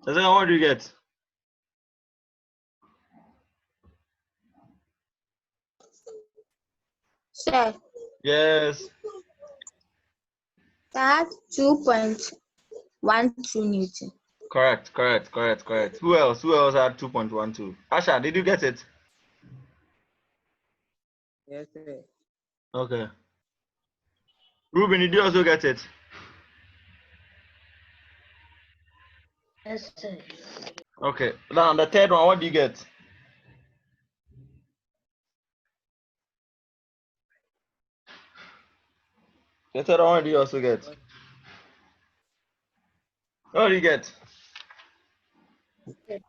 The second, what do you get? Sir, Yes. that's 2.12 Newton. Correct. Who else? Who else had 2.12? Asha, did you get it? Yes, sir. Okay. Ruben, did you also get it? Yes, sir. Okay. Now the third one, what do you get? The third one, what do you also get? What do you get? 3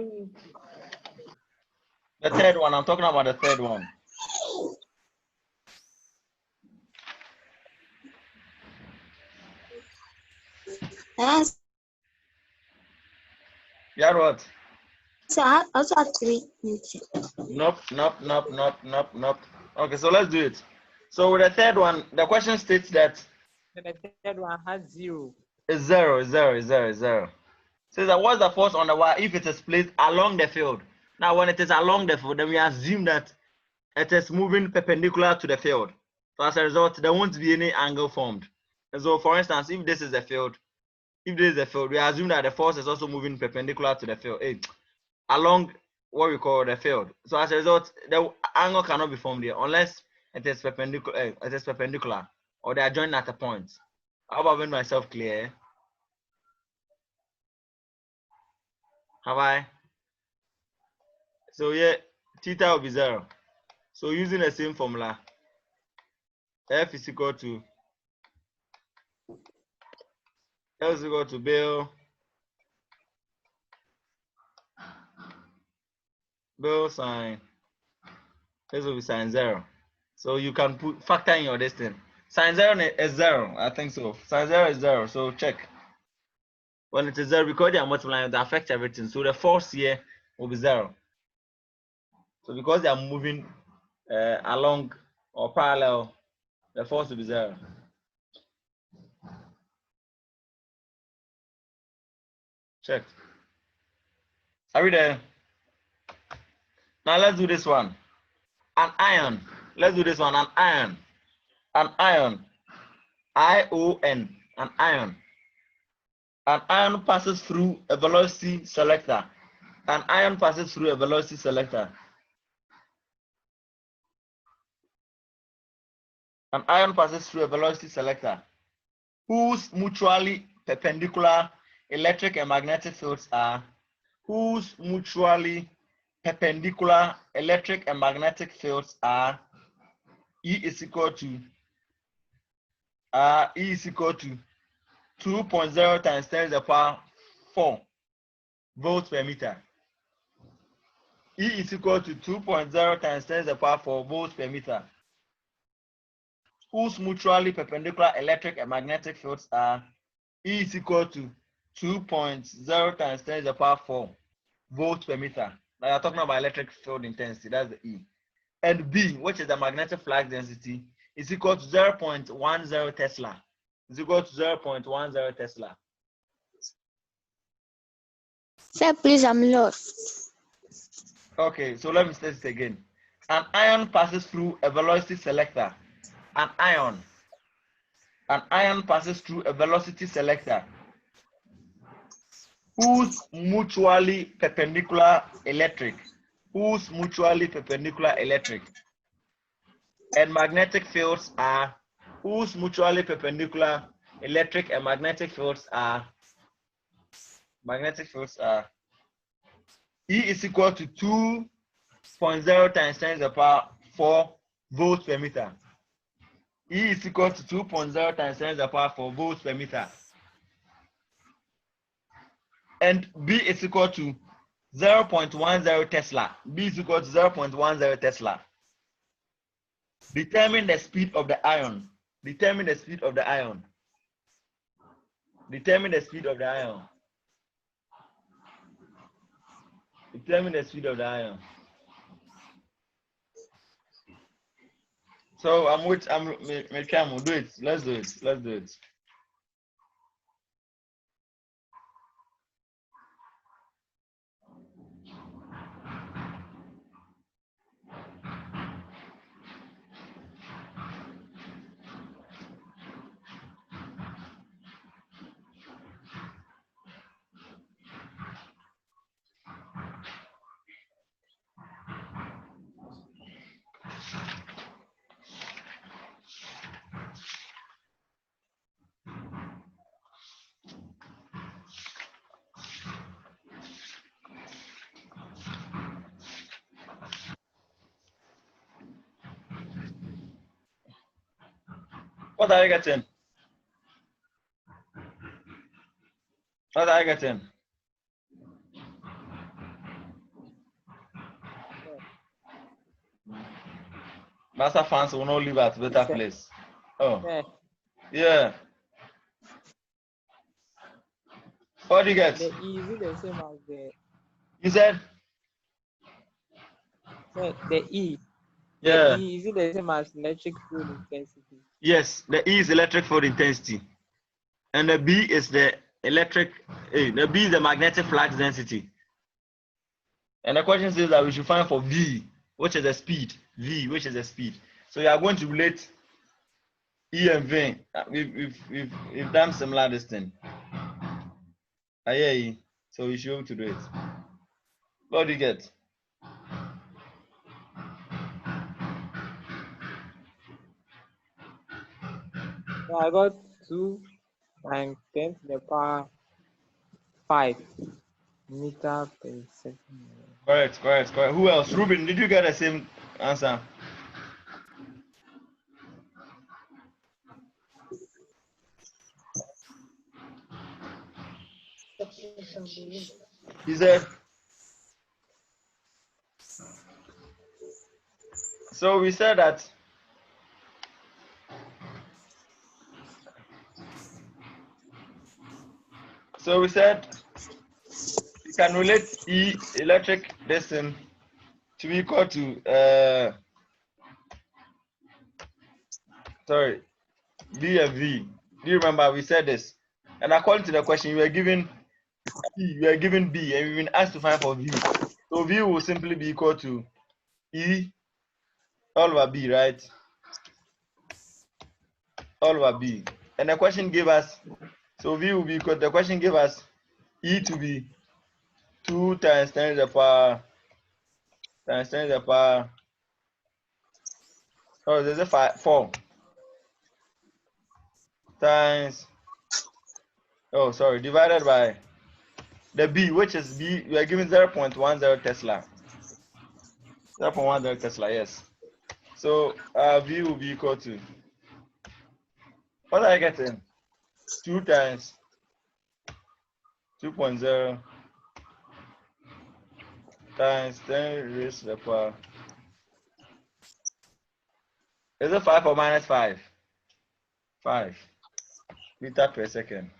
Newton. The third one, I'm talking about the third one. Yes, You had what? sir, I also have 3 Newton. Nope. Okay, so let's do it. So with the third one, the question states that The third one has 0. it's zero. Says that what's the force on the wire if it is placed along the field? Now, when it is along the field, then we assume that it is moving perpendicular to the field. So as a result, there won't be any angle formed. And so, for instance, if this is the field, we assume that the force is also moving perpendicular to the field, along what we call the field. So as a result, the angle cannot be formed here unless it is perpendicular, or they are joined at a point. How about I made myself clear? Have I? So yeah, theta will be 0. So using the same formula, F is equal to Bill sine. This will be sine 0. So you can factor in your distance. Sine 0 is 0, I think so. Sine 0 is 0, so check. When it is 0, because they are multiplying, it affects everything. So the force here will be 0. So because they are moving along or parallel, the force will be 0. Check. Are we there? Now let's do this one. An ion. Let's do this one. An ion. I-O-N. An ion. An ion passes through a velocity selector. An ion passes through a velocity selector. An ion passes through a velocity selector whose mutually perpendicular electric and magnetic fields are E is equal to 2.0 times 10 to the power 4 volts per meter. E is equal to 2.0 times 10 to the power 4 volts per meter. Whose mutually perpendicular electric and magnetic fields are E is equal to 2.0 times 10 to the power 4 volts per meter. Now you're talking about electric field intensity, that's the E. And B, which is the magnetic flux density, is equal to 0.10 Tesla. Is equal to 0.10 Tesla. Sir, please, I'm lost. Okay, so let me state it again. An ion passes through a velocity selector. An ion passes through a velocity selector whose mutually perpendicular electric and magnetic fields are E is equal to 2.0 times 10 to the power 4 volts per meter. E is equal to 2.0 times 10 to the power 4 volts per meter. And B is equal to 0.10 Tesla. B is equal to 0.10 Tesla. Determine the speed of the ion. Determine the speed of the ion. Determine the speed of the ion. Determine the speed of the ion. So we'll do it. Let's do it. What are you getting? What are you getting? Master fans will not live at better place. Oh, Yeah. yeah. What do you get? The E is the same as the You said? the E. The Yeah. E is the same as electric field intensity. Yes, the E is electric field intensity. And the B is the the B is the magnetic flux density. And the question says that we should find for V, which is the speed. V, which is the speed. So you are going to relate E and V. We've done similar this thing. Yeah. So we should be able to do it. What do you get? So I got 2 times 10 to the power 5 meter per second. Correct. Who else? Ruben, did you get the same answer? He said. So we said that. So we said we can relate E electric distance to be equal to sorry, B and V. Do you remember we said this? And according to the question, you were given E, you were given B, and we've been asked to find for V. So V will simply be equal to E all over B, right? All over B. And the question gave us, so V will be equal, the question gave us E to be 2 times 10 to the power, times 10 to the power, oh, there's a 4 times, oh, sorry, divided by the B, which is B, we are given 0.10 Tesla. 0.10 Tesla, yes. So V will be equal to, what are I getting? 2 times 2.0 times 10 raised to the power. Is it 5 or minus 5? 5 meter per second.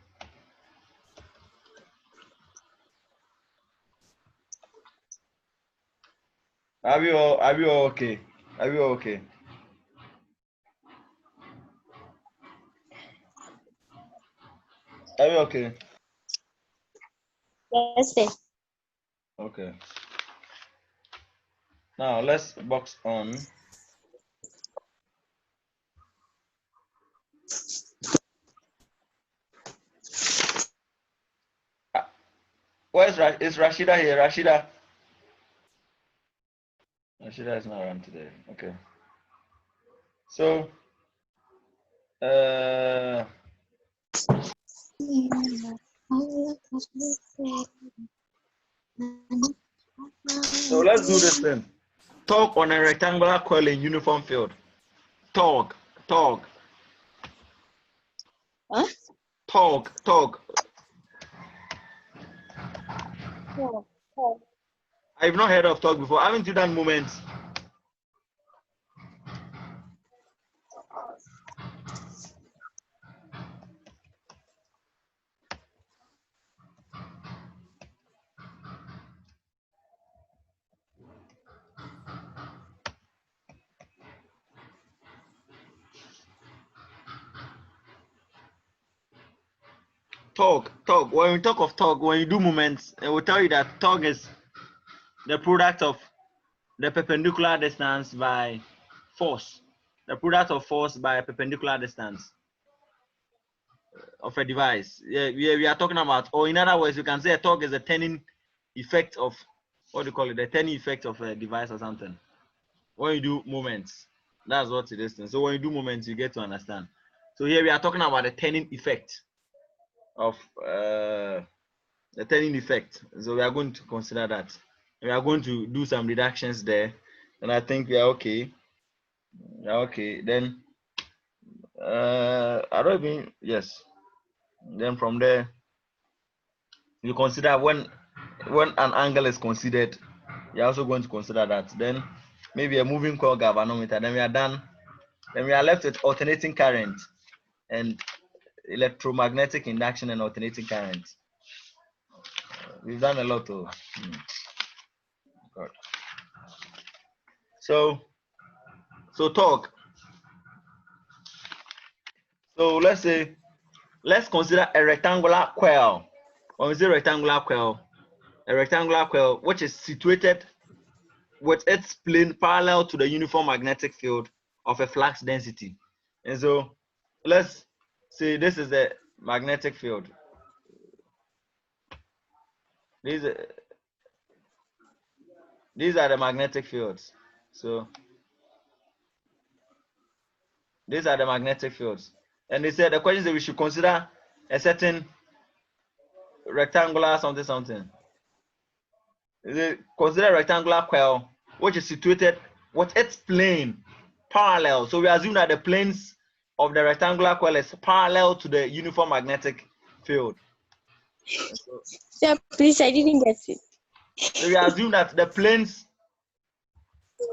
Are we all okay? Are we all okay? Are we okay? Yes, sir. Okay. Now let's box on. Where's is Rashida here? Rashida is not around today. Okay. So so let's do this then. Torque on a rectangular coil in uniform field. Torque. Huh? Torque. I've not heard of torque before. Haven't you done moments? Torque. When we talk of torque, when you do moments, it will tell you that torque is the product of the perpendicular distance by force. The product of force by a perpendicular distance of a device. Yeah, we are talking about, or in other words, you can say a torque is a turning effect of, what do you call it? The turning effect of a device or something. When you do moments, that's what it is. So when you do moments, you get to understand. So here we are talking about the turning effect of the turning effect. So we are going to consider that. We are going to do some reductions there, and I think we are okay. Okay, then I don't even, yes. Then from there, you consider when an angle is considered, you're also going to consider that. Then maybe a moving coil galvanometer. Then we are done. Then we are left with alternating current and electromagnetic induction and alternating current. We've done a lot of. God. So talk. So let's consider a rectangular coil. When we say rectangular coil, a rectangular coil which is situated with its plane parallel to the uniform magnetic field of a flux density. And so let's say this is the magnetic field. These are the magnetic fields. So these are the magnetic fields. And they said the question is that we should consider a certain rectangular something. Consider a rectangular coil which is situated with its plane parallel. So we assume that the planes of the rectangular coil is parallel to the uniform magnetic field. Sir, please, I didn't get it. So we assume that the planes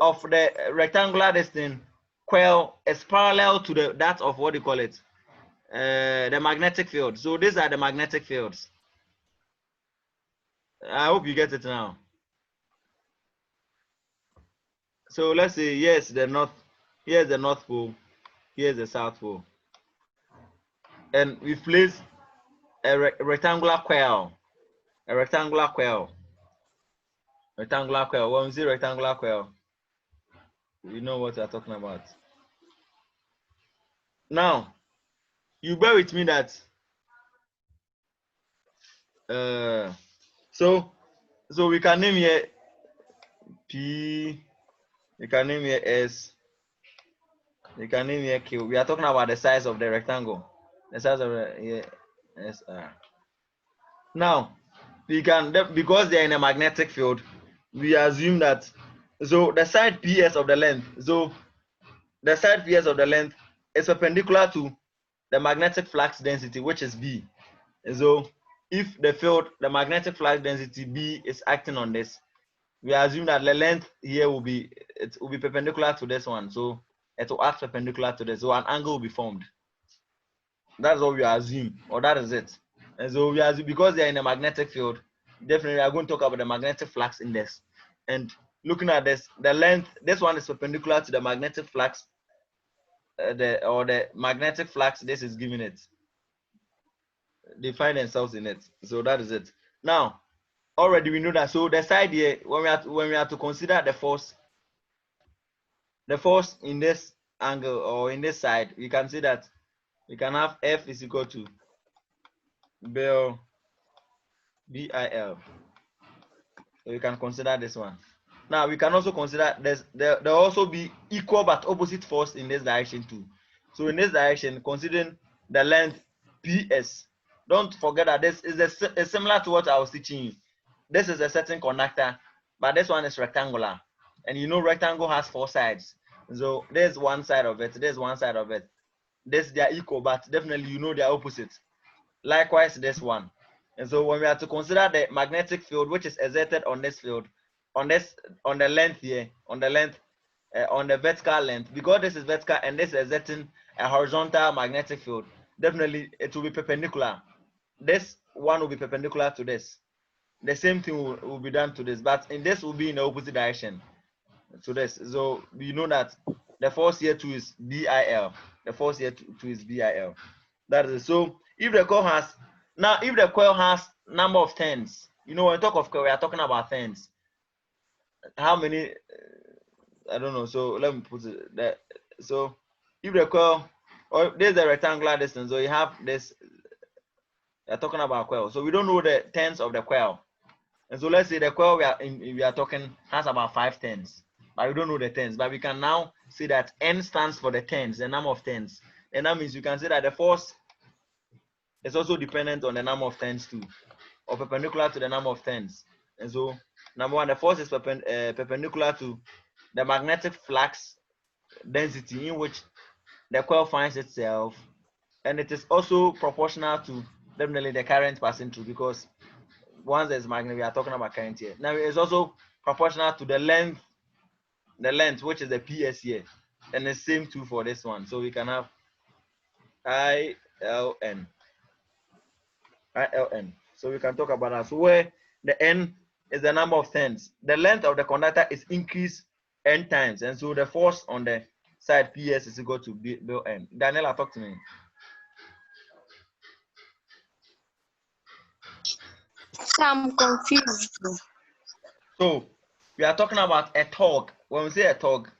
of the rectangular distance coil is parallel to that of what do you call it? The magnetic field. So these are the magnetic fields. I hope you get it now. So let's say here's the north pole, here's the south pole, and we place a rectangular coil. Rectangular coil. When we say rectangular coil, you know what we are talking about. Now, you bear with me that so we can name here P, we can name here S, we can name here Q. We are talking about the size of the rectangle, the size of the SR. Now, we can, because they are in a magnetic field, we assume that, so the side PS of the length, so the side PS of the length is perpendicular to the magnetic flux density, which is B. And so if the magnetic flux density B is acting on this, we assume that the length here will be perpendicular to this one. So it will act perpendicular to this. So an angle will be formed. That's what we assume, or that is it. And so we assume, because they are in a magnetic field, definitely we are going to talk about the magnetic flux index. And looking at this, the length, this one is perpendicular to the magnetic flux, the magnetic flux this is giving it. They find themselves in it. So that is it. Now, already we know that. So the side here, when we have to consider the force in this angle or in this side, we can see that we can have F is equal to BIL. So we can consider this one. Now we can also consider there also be equal but opposite force in this direction too. So in this direction, considering the length PS, don't forget that this is similar to what I was teaching you. This is a certain conductor, but this one is rectangular, and you know rectangle has 4 sides. So there's one side of it, there's one side of it. This they are equal, but definitely you know they are opposite. Likewise, this one. And so when we have to consider the magnetic field which is exerted on this field, on the length here, on the vertical length, because this is vertical and this is exerting a horizontal magnetic field, definitely it will be perpendicular. This one will be perpendicular to this. The same thing will be done to this, but in this will be in the opposite direction to this. So you know that the force here too is BIL. The force here too is BIL. That is it. So if the coil has number of turns, you know, when we talk of coil, we are talking about turns. How many? I don't know. So let me put it there. So if the coil, or there's a rectangular distance, so you have this. We are talking about coil. So we don't know the turns of the coil. And so let's say the coil we are talking has about 5 turns, but we don't know the turns. But we can now see that N stands for the turns, the number of turns, and that means you can say that the force is also dependent on the number of turns too, or perpendicular to the number of turns. And so number one, the force is perpendicular to the magnetic flux density, in which the coil finds itself, and it is also proportional to definitely the current passing through, because once there's magnet, we are talking about current here. Now it's also proportional to the length which is the PS here, and the same too for this one. So we can have ILN. So we can talk about that. So where the N is the number of turns, the length of the conductor is increased N times, and so the force on the side PS is equal to Bill N. Daniela, talk to me. I'm confused. So we are talking about a torque. When we say a torque,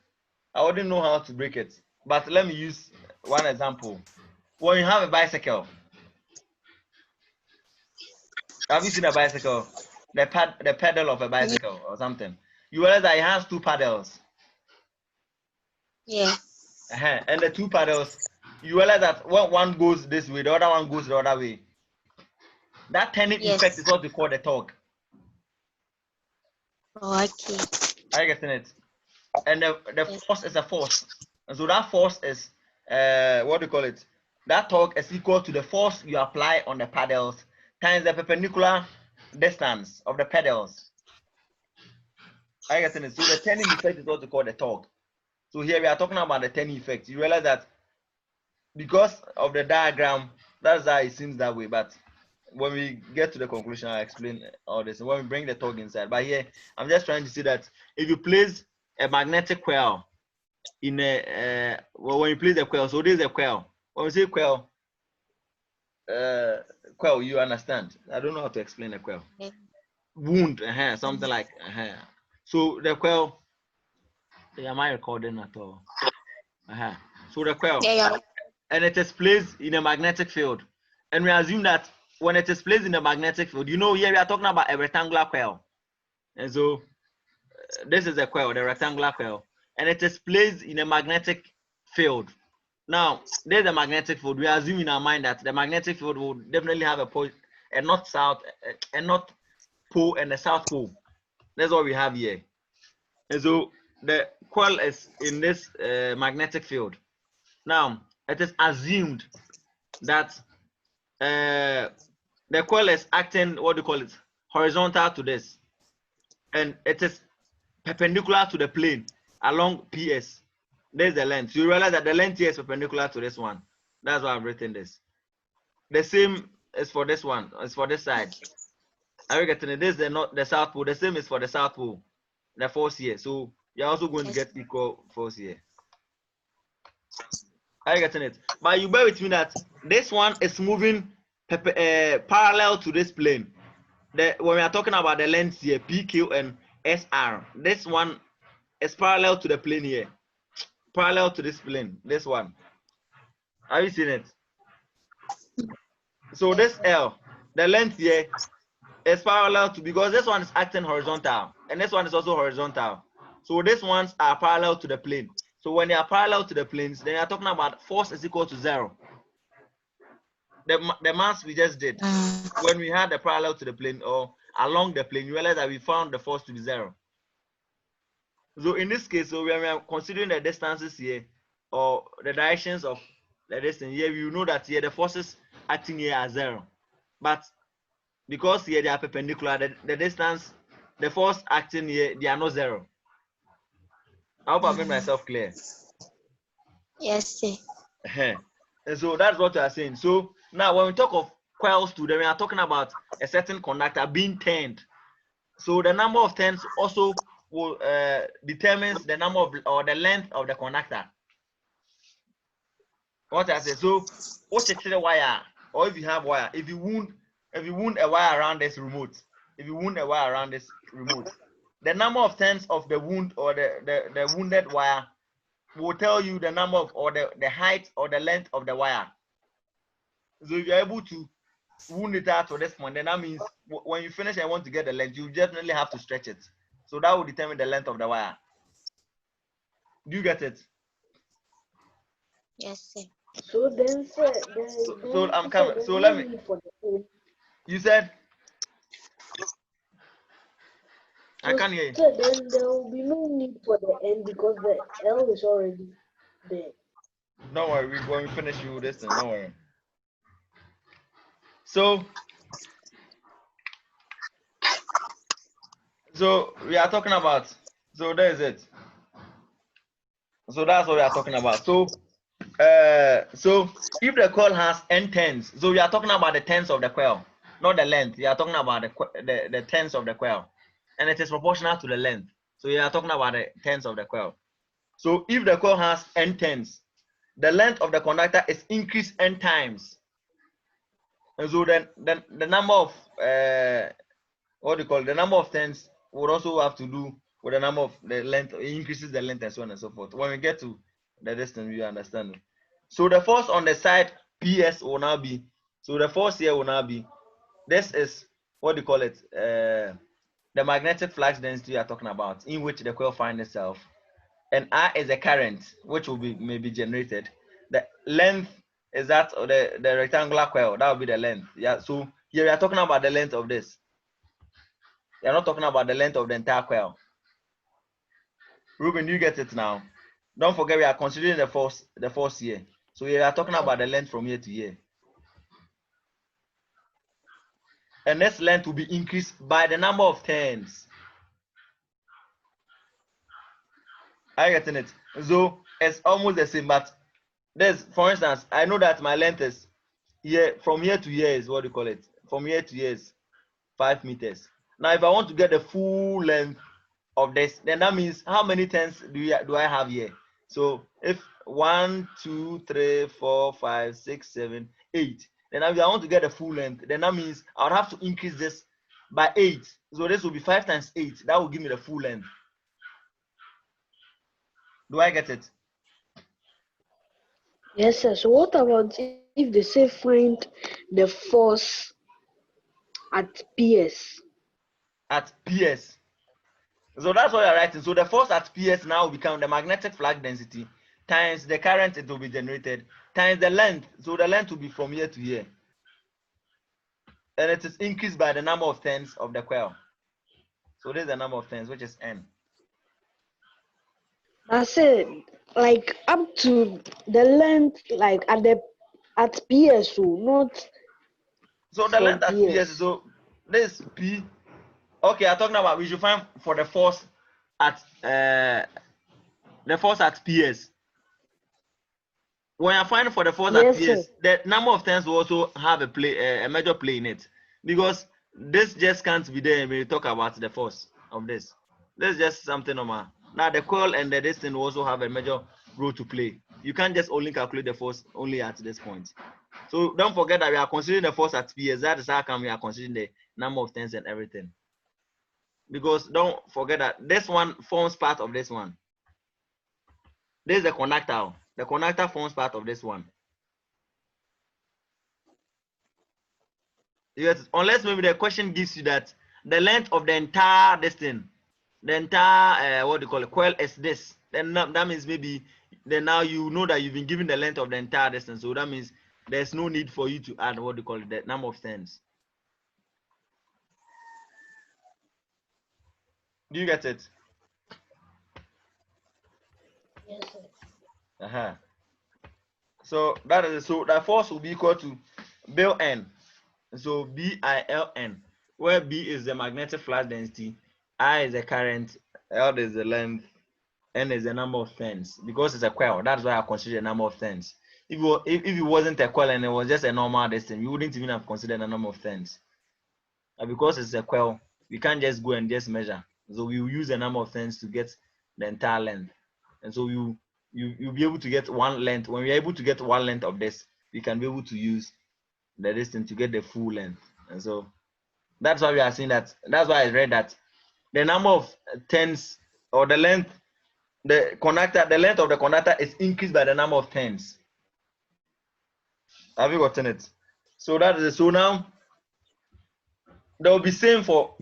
I wouldn't know how to break it, but let me use one example. When you have a bicycle, have you seen a bicycle? The pedal of a bicycle or something. You realize that it has two pedals. Yeah. And the two pedals, you realize that when one goes this way, the other one goes the other way. That turning effect is what we call the torque. Oh, okay. Are you getting it? And the force is a force. And so that force is, what do you call it? That torque is equal to the force you apply on the pedals times the perpendicular distance of the pedals. Are you getting it? So the turning effect is what we call the torque. So here we are talking about the turning effect. You realize that because of the diagram, that's how it seems that way. But when we get to the conclusion, I'll explain all this. When we bring the torque inside. But here, I'm just trying to see that if you place a magnetic coil in a, well, when you place a coil, so this is a coil. When we say coil, coil, you understand. I don't know how to explain a coil. Wound, something like, so the coil, am I recording at all? So the coil, and it is placed in a magnetic field. And we assume that when it is placed in a magnetic field, here we are talking about a rectangular coil. And so this is a coil, the rectangular coil, and it is placed in a magnetic field. Now, there's a magnetic field. We assume in our mind that the magnetic field will definitely have a pole, a north south, a north pole, and a south pole. That's what we have here. And so the coil is in this magnetic field. Now, it is assumed that the coil is acting, what do you call it, horizontal to this, and it is perpendicular to the plane along PS. There's the length. You realize that the length here is perpendicular to this one. That's why I've written this. The same is for this one. It's for this side. Are you getting it? This is the south pole. The same is for the south pole. The force here. So you're also going to get equal force here. Are you getting it? But you bear with me that this one is moving parallel to this plane. When we are talking about the lengths here, PQ and SR, this one is parallel to the plane here. Parallel to this plane, this one. Have you seen it? So this L, the length here is parallel to, because this one is acting horizontal and this one is also horizontal. So these ones are parallel to the plane. So when they are parallel to the planes, then you are talking about force is equal to 0. The mass we just did, when we had the parallel to the plane or along the plane, you realize that we found the force to be 0. So in this case, so when we are considering the distances here or the directions of the distance here, you know that here the forces acting here are 0. But because here they are perpendicular, the distance, the force acting here, they are not 0. I hope I made myself clear. Yes, sir. And so that's what we are saying. So now when we talk of coils too, then we are talking about a certain conductor being turned. So the number of turns also will determines the number of or the length of the conductor. What I say, so what's a wire, or if you have wire, if you wound a wire around this remote, the number of turns of the wound or the wounded wire will tell you the number of or the height or the length of the wire. So if you're able to wound it out to this point, then that means when you finish and want to get the length, you definitely have to stretch it. So that will determine the length of the wire. Do you get it? Yes, sir. So then, sir, so I'm coming. So let me. You said. I can't hear you. So then there will be no need for the N because the L is already there. Don't worry, when we finish you this thing, don't worry. So we are talking about, so there is it. So that's what we are talking about. So if the coil has n turns, so we are talking about the turns of the coil, not the length. We are talking about the turns of the coil, and it is proportional to the length. So we are talking about the turns of the coil. So if the coil has n turns, the length of the conductor is increased n times, and so then the number of what do you call it? The number of turns would also have to do with the number of the length. It increases the length and so on and so forth. When we get to the distance, you understand. So the force on the side PS will now be, so the force here will now be, this is what do you call it? The magnetic flux density you are talking about, in which the coil finds itself, and I is the current which will be maybe generated. The length is that of the rectangular coil. That will be the length. Yeah. So here we are talking about the length of this. You're not talking about the length of the entire coil. Ruben, do you get it now? Don't forget we are considering the force here. So we are talking about the length from here to here. And this length will be increased by the number of turns. Are you getting it? So it's almost the same, but there's, for instance, I know that my length is here, from here to here is what do you call it? From here to here is 5 meters. Now, if I want to get the full length of this, then that means how many turns do I have here? So if 1, 2, 3, 4, 5, 6, 7, 8, then if I want to get the full length, then that means I would have to increase this by 8. So this will be 5 times 8. That will give me the full length. Do I get it? Yes, sir. So what about if they say find the force at PS? At PS. So that's what you're writing. So the force at PS now will become the magnetic flux density times the current it will be generated times the length. So the length will be from here to here. And it is increased by the number of turns of the coil. So this is the number of turns, which is N. I said like up to the length, like at PS, so not So the from length at PS, PS. so this P. Okay, I'm talking about we should find for the force at PS. When you're finding for the force at Yes, sir. PS, the number of turns will also have a major play in it, because this just can't be there when you talk about the force of this. This is just something normal. Now the coil and the distance will also have a major role to play. You can't just only calculate the force only at this point. So don't forget that we are considering the force at PS. That is how come we are considering the number of turns and everything. Because don't forget that this one forms part of this one. This is the conductor. The conductor forms part of this one. Yes, unless maybe the question gives you that the length of the entire distance, the entire what do you call it, coil is this, then that means maybe then now you know that you've been given the length of the entire distance. So that means there's no need for you to add what do you call it, the number of turns. Do you get it? Yes, sir. So that is, so the force will be equal to Bil N. So BILN, where B is the magnetic flux density, I is the current, L is the length, N is the number of turns. Because it's a coil, that's why I consider the number of turns. If it wasn't a coil and it was just a normal distance, you wouldn't even have considered the number of turns. And because it's a coil, we can't just go and just measure. So we will use the number of turns to get the entire length. And so you'll be able to get one length. When we're able to get one length of this, we can be able to use the distance to get the full length. And so that's why we are seeing that. That's why I read that the number of turns, or the length, the length of the conductor is increased by the number of turns. Have you gotten it? So that is it. So now there will be same for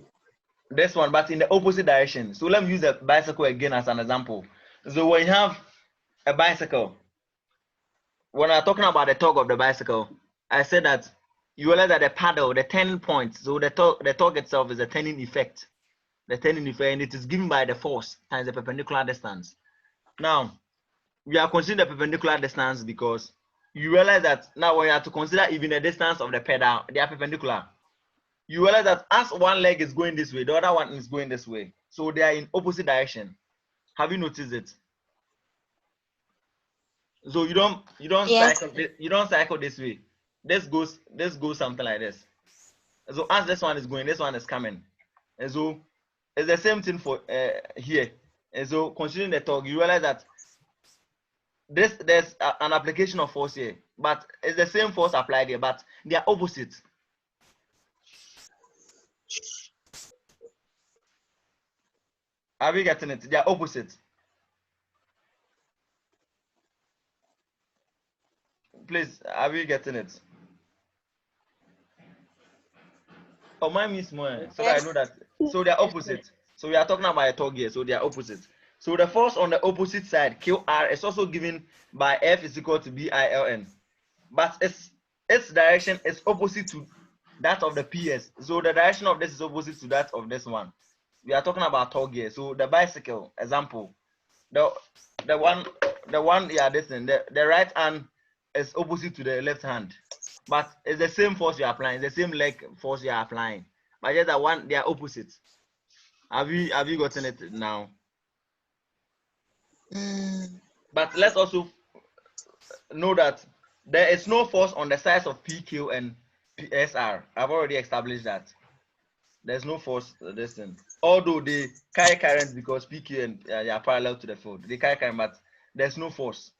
this one, but in the opposite direction. So let me use a bicycle again as an example. So when you have a bicycle, when I'm talking about the torque of the bicycle, I said that you realize that the paddle, the turning point, so the torque itself is a turning effect. The turning effect, and it is given by the force times the perpendicular distance. Now, we are considering the perpendicular distance because you realize that now when you have to consider even the distance of the pedal, they are perpendicular. You realize that as one leg is going this way, the other one is going this way. So they are in opposite direction. Have you noticed it? So you don't Yes. cycle this way. This goes something like this. So as this one is going, this one is coming. And so it's the same thing for here. And so considering the torque, you realize that there's an application of force here, but it's the same force applied here, but they are opposite. Are we getting it? They are opposite. Please, are we getting it? Oh, mine means more, so that I know that. So they are opposite. So we are talking about a torque here, so they are opposite. So the force on the opposite side, QR, is also given by F is equal to BILN, but its direction is opposite to that of the PS. So the direction of this is opposite to that of this one. We are talking about torque here. So the bicycle example, the one yeah, this thing, the right hand is opposite to the left hand, but it's the same force you are applying, it's the same leg force you are applying, but just that one, they are opposite. Have you gotten it now? But let's also know that there is no force on the sides of PQ and PSR. I've already established that there's no force this thing, although they carry current because PQ and they are parallel to the field, they carry current, but there's no force.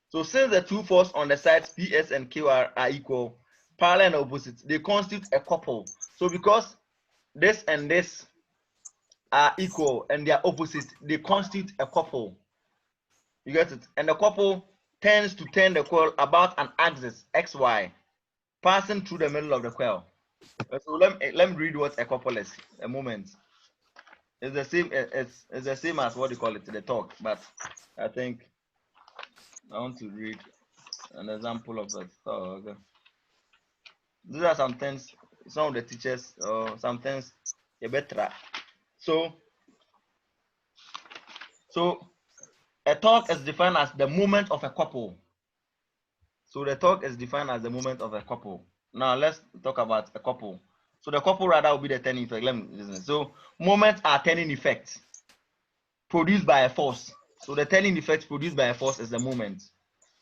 So since the two forces on the sides PS and QR are equal, parallel and opposite, they constitute a couple. So because this and this are equal and they are opposite, they constitute a couple. You get it? And the couple tends to turn the coil about an axis XY, passing through the middle of the coil. So let me read what a couple is. A moment. It's the same. It's the same as what you call it, the torque. But I think I want to read an example of that. Oh, okay. These are some things some of the teachers or some things you better. So a torque is defined as the moment of a couple. So the torque is defined as the moment of a couple. Now let's talk about a couple. So the couple rather will be the turning effect. Let me listen. So moments are turning effects produced by a force. So the turning effect produced by a force is the moment.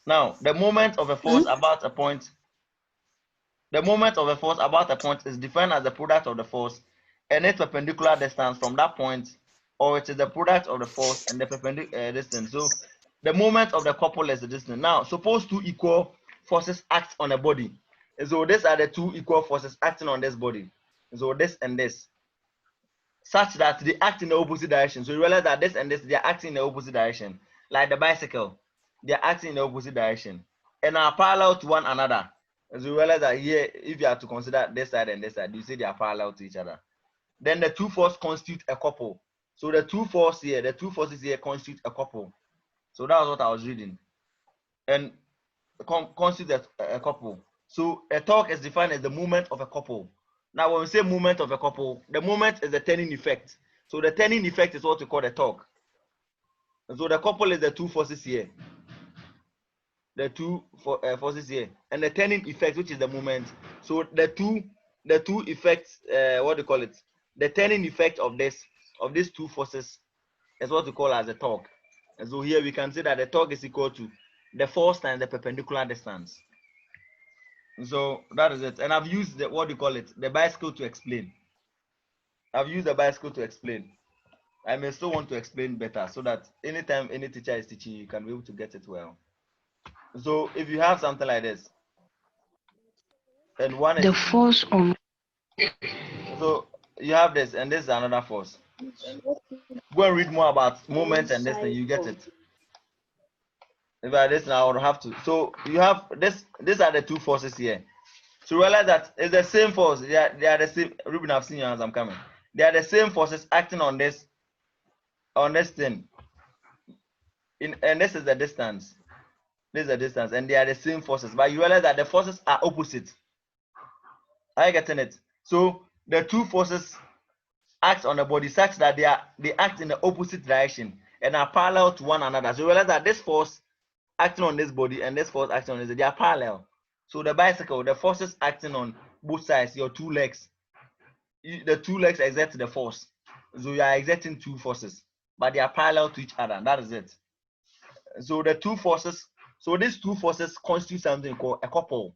Now the moment of a force about a point. The moment of a force about a point is defined as the product of the force and its perpendicular distance from that point, or it is the product of the force and the perpendicular distance. So the moment of the couple is the distance. Now, suppose two equal forces act on a body. So these are the two equal forces acting on this body. So this and this, such that they act in the opposite direction. So you realize that this and this, they are acting in the opposite direction. Like the bicycle, they are acting in the opposite direction and are parallel to one another. As you realize that here, if you have to consider this side and this side, you see they are parallel to each other. Then the two forces constitute a couple. So the two forces here constitute a couple. So that was what I was reading. And constitute a couple. So a torque is defined as the moment of a couple. Now, when we say moment of a couple, the moment is the turning effect. So the turning effect is what we call the torque. And so the couple is the two forces here. The two forces here, and the turning effect, which is the moment. So the two effects, what do you call it? The turning effect of these two forces is what we call as a torque. And so here we can say that the torque is equal to the force times the perpendicular distance. And so that is it. And I've used the, what do you call it? The bicycle to explain. I've used the bicycle to explain. I may still want to explain better so that anytime any teacher is teaching, you can be able to get it well. So if you have something like this, and one is The force on. so you have this, and this is another force. Go and read more about moment and this, and you get it. If I this now, I would have to. So you have this. These are the two forces here. So realize that it's the same force. They are the same. Ruben, I've seen you as I'm coming. They are the same forces acting on this thing. And this is the distance. This is the distance, and they are the same forces. But you realize that the forces are opposite. Are you getting it? So the two forces act on the body such that they act in the opposite direction and are parallel to one another. So you realize that this force acting on this body and this force acting on this, they are parallel. So the bicycle, the forces acting on both sides, your two legs, the two legs exert the force. So you are exerting two forces, but they are parallel to each other. That is it. So the two forces, so these two forces constitute something called a couple.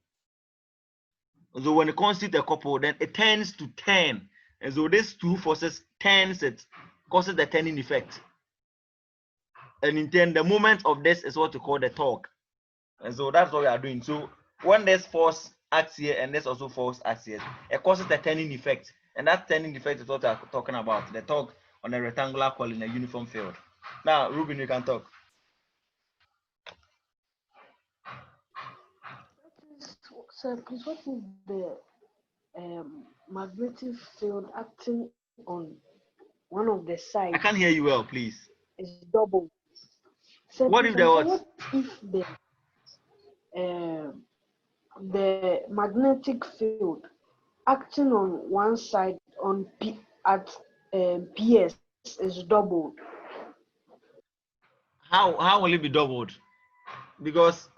So when it constitutes a couple, then it tends to turn. And so these two forces turns it, causes the turning effect. And in turn, the moment of this is what we call the torque. And so that's what we are doing. So when this force acts here and this also force acts here, it causes the turning effect. And that turning effect is what we are talking about, the torque on a rectangular coil in a uniform field. Now, Ruben, you can talk. So please, what is the magnetic field acting on one of the sides? I can't hear you well, please. Is double. So What please, if there was? what if the magnetic field acting on one side on at PS is doubled? How will it be doubled? Because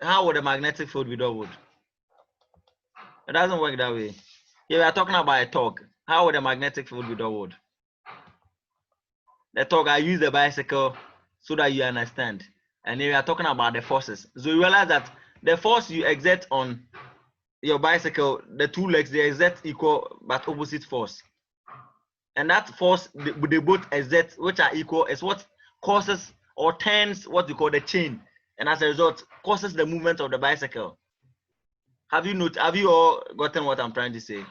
how would the magnetic field be doubled? It doesn't work that way. Here we are talking about a torque. How would the magnetic field be doubled? The torque, I use the bicycle so that you understand. And here we are talking about the forces. So you realize that the force you exert on your bicycle, the two legs, they exert equal but opposite force. And that force they both exert, which are equal, is what causes or turns what you call the chain. And as a result, causes the movement of the bicycle. Have you all gotten what I'm trying to say?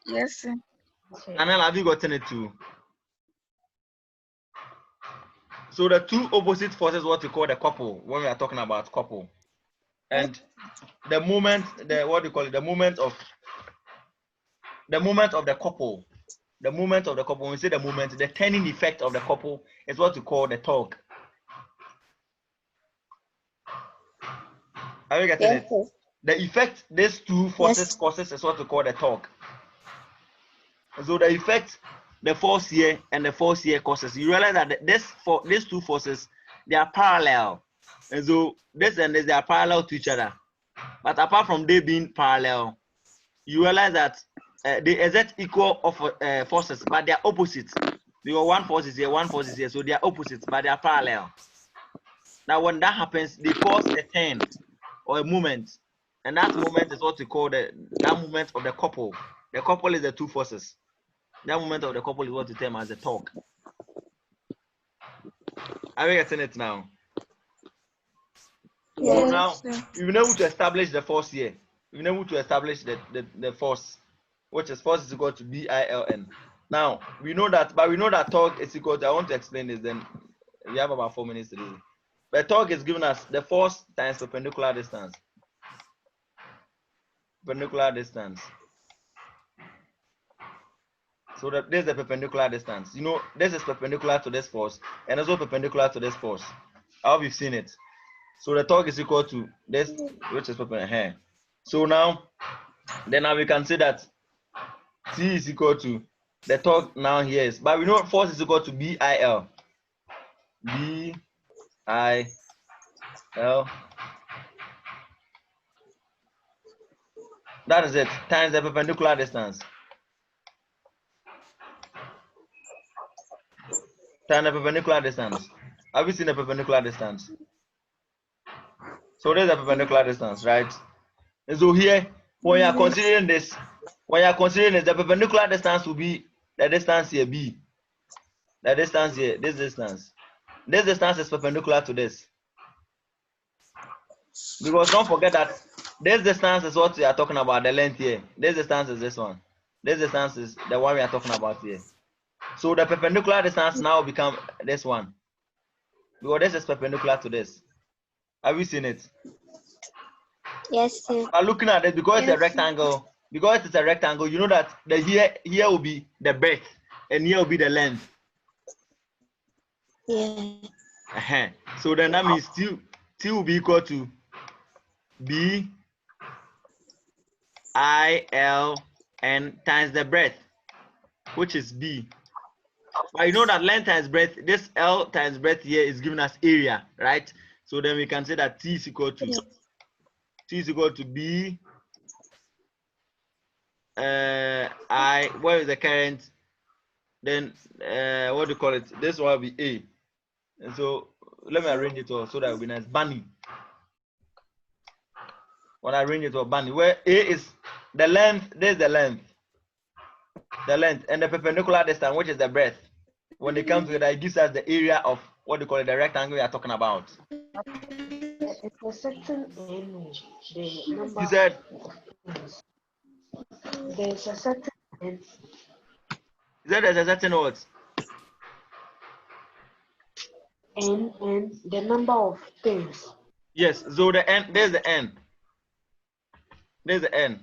Yes, sir. Anel, have you gotten it too? So the two opposite forces, what we call the couple, when we are talking about couple, and the moment, what do you call it? The moment of the couple, when we say the moment, the turning effect of the couple is what we call the torque. Are you getting it? Sir. The effect these two forces causes is what we call the torque. So the effect the force here and the force here causes, you realize that these two forces, they are parallel. And so this and this, they are parallel to each other. But apart from they being parallel, you realize that they exert equal of forces, but they are opposites. One force is here, one force is here, so they are opposites, but they are parallel. Now, when that happens, they cause a turn or a movement, and that movement is what we call that movement of the couple. The couple is the two forces. That movement of the couple is what we term as the torque. Are we getting it now? Yes. So now we've been able to establish the force here. We've been able to establish the force, which is force is equal to BILN. Now we know that, but we know that torque is equal to, I want to explain this, then we have about 4 minutes to do it. But torque is giving us the force times perpendicular distance. Perpendicular distance. So that this is the perpendicular distance. You know, this is perpendicular to this force and also perpendicular to this force. I hope you've seen it. So the torque is equal to this, which is perpendicular here. So now we can say that T is equal to the torque now here is, but we know force is equal to BIL. BIL that is it, times the perpendicular distance. Times the perpendicular distance. Have you seen the perpendicular distance? So there's the perpendicular distance, right? And so here, when you are considering this, the perpendicular distance will be the distance here, B. The distance here, this distance. This distance is perpendicular to this. Because don't forget that this distance is what we are talking about, the length here. This distance is this one. This distance is the one we are talking about here. So the perpendicular distance now become this one. Because this is perpendicular to this. Have you seen it? Yes, sir. Looking at it, because it's a rectangle, you know that the here will be the breadth and here will be the length. Yeah. So then that means T will be equal to BILN times the breadth, which is B. But you know that length times breadth, this L times breadth here is giving us area, right? So then we can say that T is equal to B I, where is the current? Then what do you call it? This one will be A. And so let me arrange it all so that it will be nice. Bunny. When I arrange it all, bunny, where A is the length, there's the length, and the perpendicular distance, which is the breadth. When they come together, it gives us the area of what do you call it, the rectangle we are talking about. It's a certain n. The number. You said There's a certain n. you said there's a certain what? N, the number of things. Yes, so the n, there's the n. There's the n.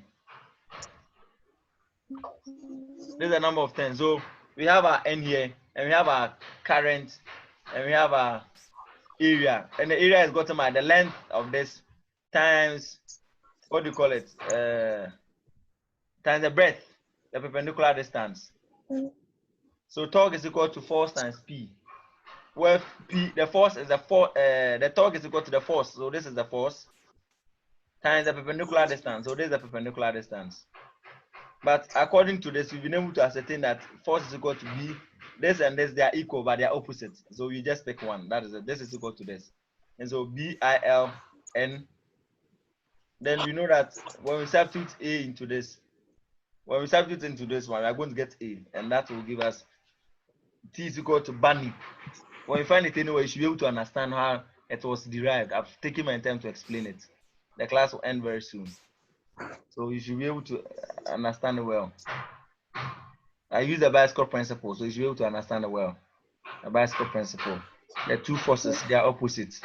There's a number of 10. So we have our n here, and we have our current, and we have our area. And the area is gotten by the length of this times, what do you call it? Times the breadth, the perpendicular distance. So torque is equal to force times P. Where P, the force is the torque is equal to the force. So this is the force times the perpendicular distance. So this is the perpendicular distance. But according to this, we've been able to ascertain that force is equal to B. This and this, they are equal, but they are opposite. So you just pick one. That is it. This is equal to this. And so BILN. Then we know that when we substitute A into this, when we substitute into this one, we are going to get A. And that will give us T is equal to bunny. When you find it anyway, you should be able to understand how it was derived. I've taken my time to explain it. The class will end very soon. So you should be able to understand it well. I use the bicycle principle, so you should be able to understand it well. The bicycle principle. The two forces, they are opposite.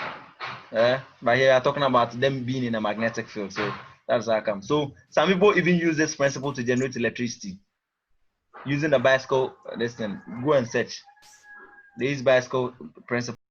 But here I'm talking about them being in a magnetic field. So that's how it comes. So some people even use this principle to generate electricity. Using the bicycle, this thing, go and search. They use bicycle principle.